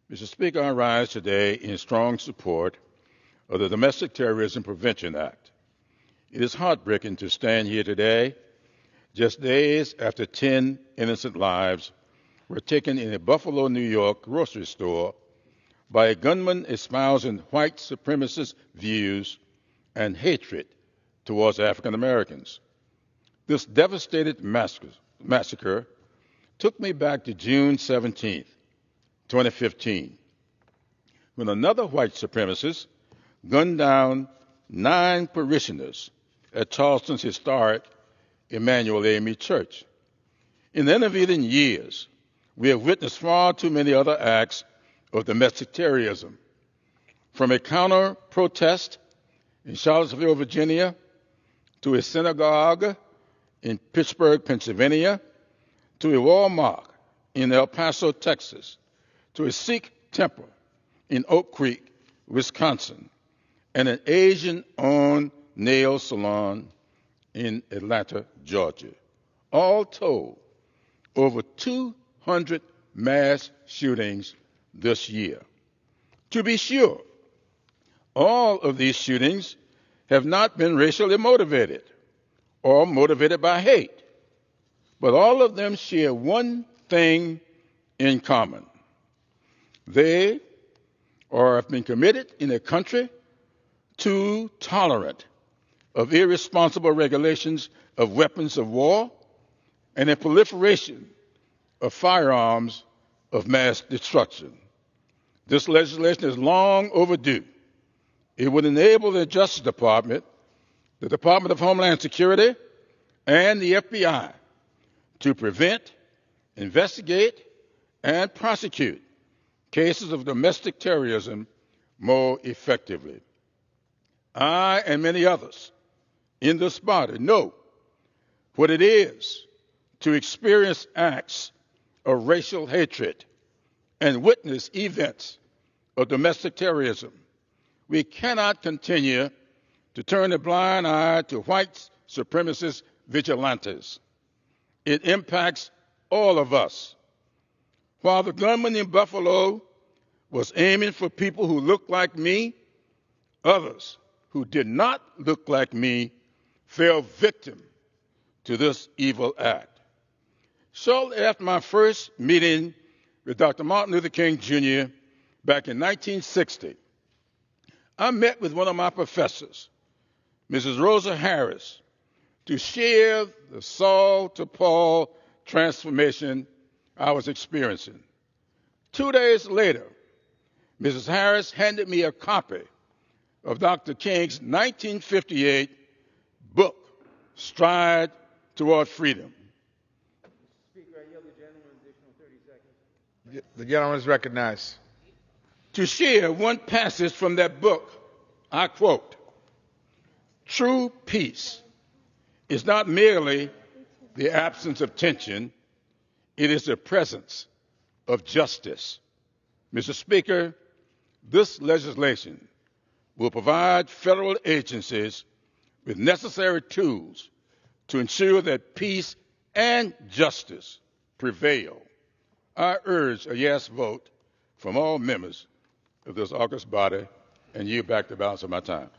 Mr. Speaker, I rise today in strong support of the Domestic Terrorism Prevention Act. It is heartbreaking to stand here today, just days after 10 innocent lives were taken in a Buffalo, New York grocery store by a gunman espousing white supremacist views and hatred towards African Americans. This devastating massacre took me back to June 17, 2015, when another white supremacist gunned down 9 parishioners at Charleston's historic Emmanuel AME Church. In the intervening years, we have witnessed far too many other acts of domestic terrorism, from a counter-protest in Charlottesville, Virginia, to a synagogue in Pittsburgh, Pennsylvania, to a Walmart in El Paso, Texas, to a Sikh temple in Oak Creek, Wisconsin, and an Asian-owned nail salon in Atlanta, Georgia. All told, over 200 mass shootings this year. To be sure, all of these shootings have not been racially motivated or motivated by hate, but all of them share one thing in common. They have been committed in a country too tolerant of irresponsible regulations of weapons of war and a proliferation of firearms of mass destruction. This legislation is long overdue. It would enable the Justice Department, the Department of Homeland Security, and the FBI to prevent, investigate, and prosecute cases of domestic terrorism more effectively. I and many others in this body know what it is to experience acts of racial hatred and witness events of domestic terrorism. We cannot continue to turn a blind eye to white supremacist vigilantes. It impacts all of us. While the gunman in Buffalo was aiming for people who looked like me, others who did not look like me fell victim to this evil act. Shortly after my first meeting with Dr. Martin Luther King Jr. back in 1960, I met with one of my professors, Mrs. Rosa Harris, to share the Saul to Paul transformation I was experiencing. 2 days later, Mrs. Harris handed me a copy of Dr. King's 1958 book, Stride Toward Freedom. Speaker, I yield the gentleman an additional 30 seconds. The gentleman is recognized. To share one passage from that book, I quote, "True peace is not merely the absence of tension, it is the presence of justice." Mr. Speaker, this legislation will provide federal agencies with necessary tools to ensure that peace and justice prevail. I urge a yes vote from all members of this august body and yield back the balance of my time.